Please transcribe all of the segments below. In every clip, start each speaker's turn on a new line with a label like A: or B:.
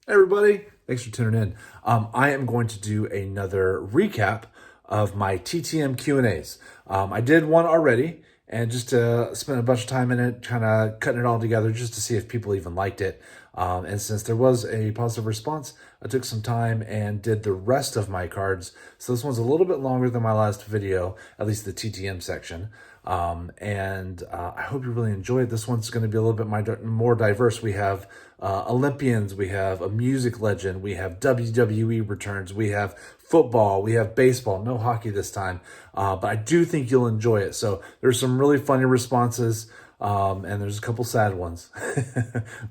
A: Hey everybody, thanks for tuning in. I am going to do another recap of my TTM Q&As. I did one already, and just spent a bunch of time in it, kind of cutting it all together just to see if people even liked it. And since there was a positive response, I took some time and did the rest of my cards. So this one's a little bit longer than my last video, at least the TTM section. And I hope you really enjoy it. This one's going to be a little bit more diverse. We have Olympians, we have a music legend, we have WWE returns, we have football, we have baseball, no hockey this time. But I do think you'll enjoy it. So there's some really funny responses. And there's a couple sad ones,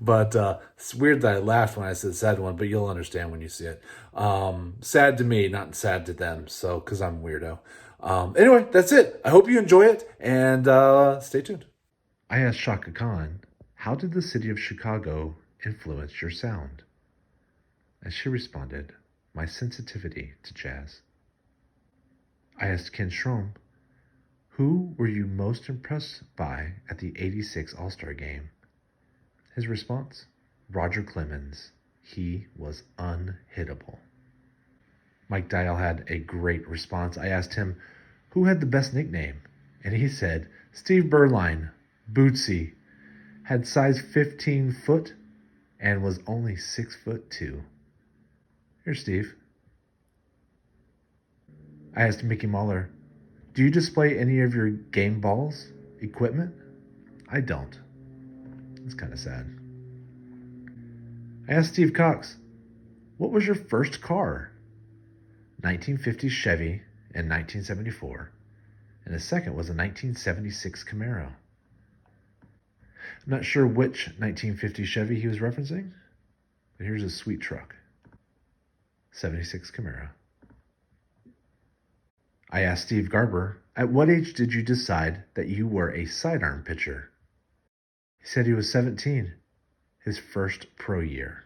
A: but it's weird that I laughed when I said sad one, but you'll understand when you see it. Sad to me, not sad to them. So, cause I'm a weirdo. Anyway, that's it. I hope you enjoy it, and stay tuned. I asked Shaka Khan, how did the city of Chicago influence your sound? And she responded, my sensitivity to jazz. I asked Ken Strom, who were you most impressed by at the '86 All-Star Game? His response, Roger Clemens. He was unhittable. Mike Dial had a great response. I asked him, who had the best nickname? And he said, Steve Berline, Bootsy, had size 15 foot and was only 6'2". Here's Steve. I asked Mickey Mahler, do you display any of your game balls, equipment? I don't. It's kind of sad. I asked Steve Cox, what was your first car? 1950 Chevy in 1974, and his second was a 1976 Camaro. I'm not sure which 1950 Chevy he was referencing, but here's a sweet truck. 76 Camaro. I asked Steve Garber, at what age did you decide that you were a sidearm pitcher? He said he was 17, his first pro year.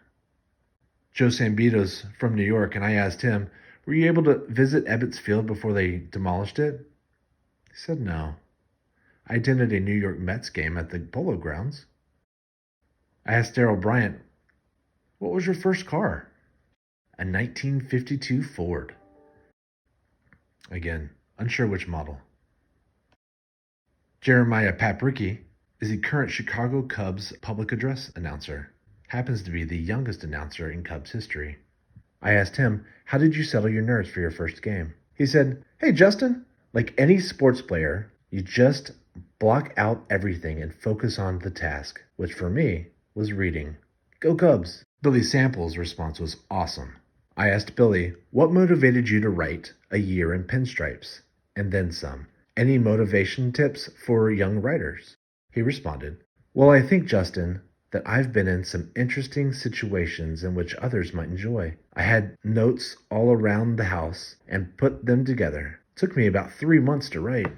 A: Joe Sambito's from New York, and I asked him, were you able to visit Emmitt's Field before they demolished it? He said no. I attended a New York Mets game at the Polo Grounds. I asked Darryl Bryant, what was your first car? A 1952 Ford. Again, unsure which model. Jeremiah Papricki is the current Chicago Cubs public address announcer. Happens to be the youngest announcer in Cubs history. I asked him, how did you settle your nerves for your first game? He said, hey Justin, like any sports player, you just block out everything and focus on the task, which for me was reading. Go Cubs! Billy Sample's response was awesome. I asked Billy, what motivated you to write A Year in Pinstripes? And then some. Any motivation tips for young writers? He responded, well, I think, Justin, that I've been in some interesting situations in which others might enjoy. I had notes all around the house and put them together. It took me about 3 months to write.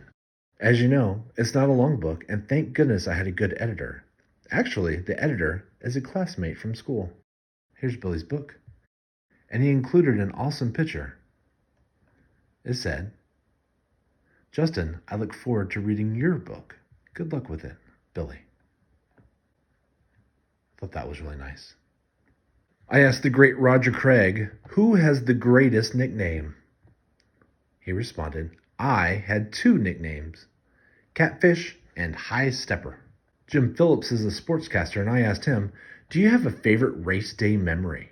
A: As you know, it's not a long book, and thank goodness I had a good editor. Actually, the editor is a classmate from school. Here's Billy's book. And he included an awesome picture. It said, Justin, I look forward to reading your book. Good luck with it, Billy. Thought that was really nice. I asked the great Roger Craig, who has the greatest nickname? He responded, I had 2 nicknames, Catfish and High Stepper. Jim Phillips is a sportscaster, and I asked him, do you have a favorite race day memory?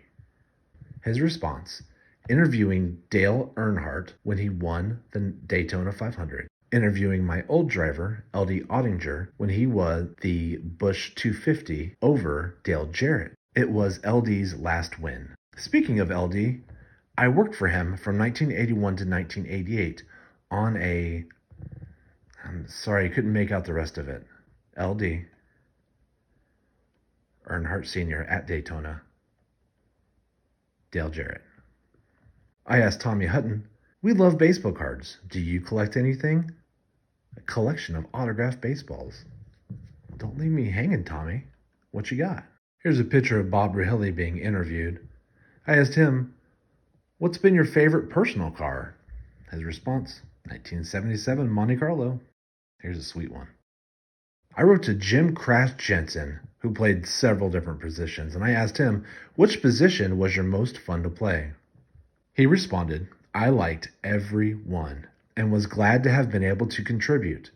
A: His response, interviewing Dale Earnhardt when he won the Daytona 500. Interviewing my old driver, LD Ottinger, when he won the Busch 250 over Dale Jarrett. It was LD's last win. Speaking of LD, I worked for him from 1981 to 1988 on I'm sorry, I couldn't make out the rest of it. LD Earnhardt Sr. at Daytona. Dale Jarrett. I asked Tommy Hutton, we love baseball cards. Do you collect anything? A collection of autographed baseballs. Don't leave me hanging, Tommy. What you got? Here's a picture of Bob Rahilly being interviewed. I asked him, what's been your favorite personal car? His response, 1977 Monte Carlo. Here's a sweet one. I wrote to Jim Crash Jensen, who played several different positions, and I asked him, which position was your most fun to play? He responded, I liked every one and was glad to have been able to contribute.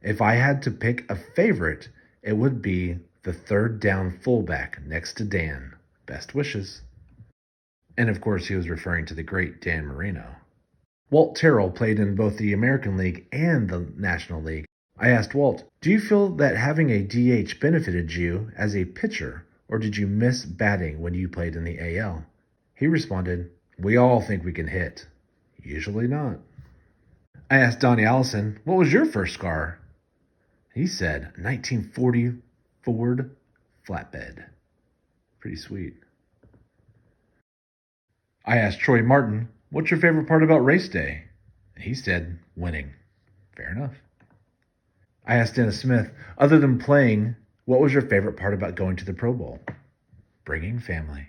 A: If I had to pick a favorite, it would be the third down fullback next to Dan. Best wishes. And of course, he was referring to the great Dan Marino. Walt Terrell played in both the American League and the National League. I asked Walt, do you feel that having a DH benefited you as a pitcher, or did you miss batting when you played in the AL? He responded, we all think we can hit. Usually not. I asked Donnie Allison, what was your first car? He said, 1940 Ford flatbed. Pretty sweet. I asked Troy Martin, what's your favorite part about race day? He said, winning. Fair enough. I asked Dennis Smith, other than playing, what was your favorite part about going to the Pro Bowl? Bringing family.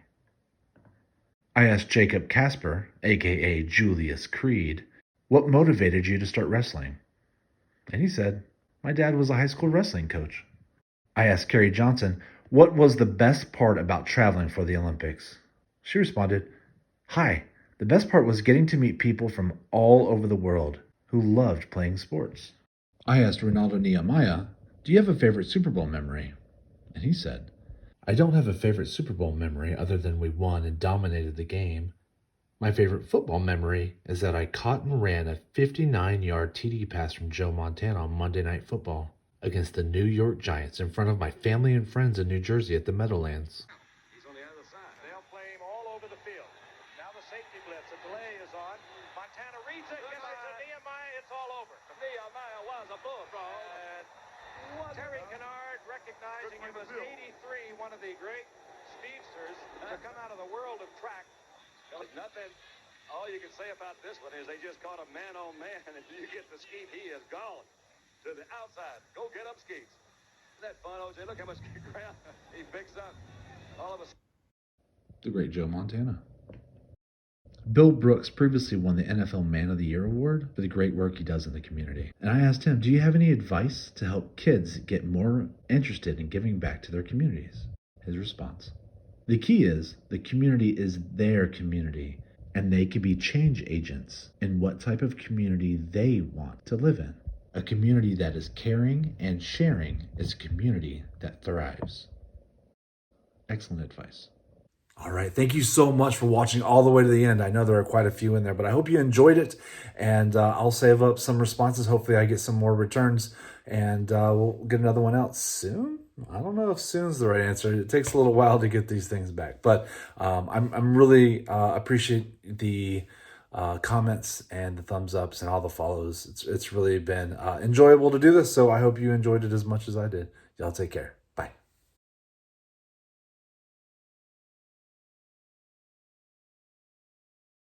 A: I asked Jacob Casper, aka Julius Creed, what motivated you to start wrestling? And he said, my dad was a high school wrestling coach. I asked Carrie Johnson, what was the best part about traveling for the Olympics? She responded, hi, the best part was getting to meet people from all over the world who loved playing sports. I asked Ronaldo Nehemiah, do you have a favorite Super Bowl memory? And he said, I don't have a favorite Super Bowl memory other than we won and dominated the game. My favorite football memory is that I caught and ran a 59-yard TD pass from Joe Montana on Monday Night Football against the New York Giants in front of my family and friends in New Jersey at the Meadowlands.
B: He's on the other side. They'll play him all over the field. Now the safety blitz. A delay is on. Montana reads it. Gives it to Nehemiah. It's all over. Nehemiah was a bullfrog. And Terry Kennard, recognizing him as 83, one of the great speedsters to come out of the world of track. Nothing. All you can say about this one is they just caught a man-on-man, and you get the skeet, he is gone to the outside. Go get up skeets. Isn't that fun, OJ? Look how much ground he picks up. All of a sudden.
A: The great Joe Montana. Bill Brooks previously won the NFL Man of the Year award for the great work he does in the community. And I asked him, do you have any advice to help kids get more interested in giving back to their communities? His response, the key is the community is their community, and they can be change agents in what type of community they want to live in. A community that is caring and sharing is a community that thrives. Excellent advice. All right. Thank you so much for watching all the way to the end. I know there are quite a few in there, but I hope you enjoyed it. And I'll save up some responses. Hopefully I get some more returns, and we'll get another one out soon. I don't know if soon's the right answer. It takes a little while to get these things back, but I'm really appreciate the comments and the thumbs ups and all the follows. It's really been enjoyable to do this. So I hope you enjoyed it as much as I did. Y'all take care.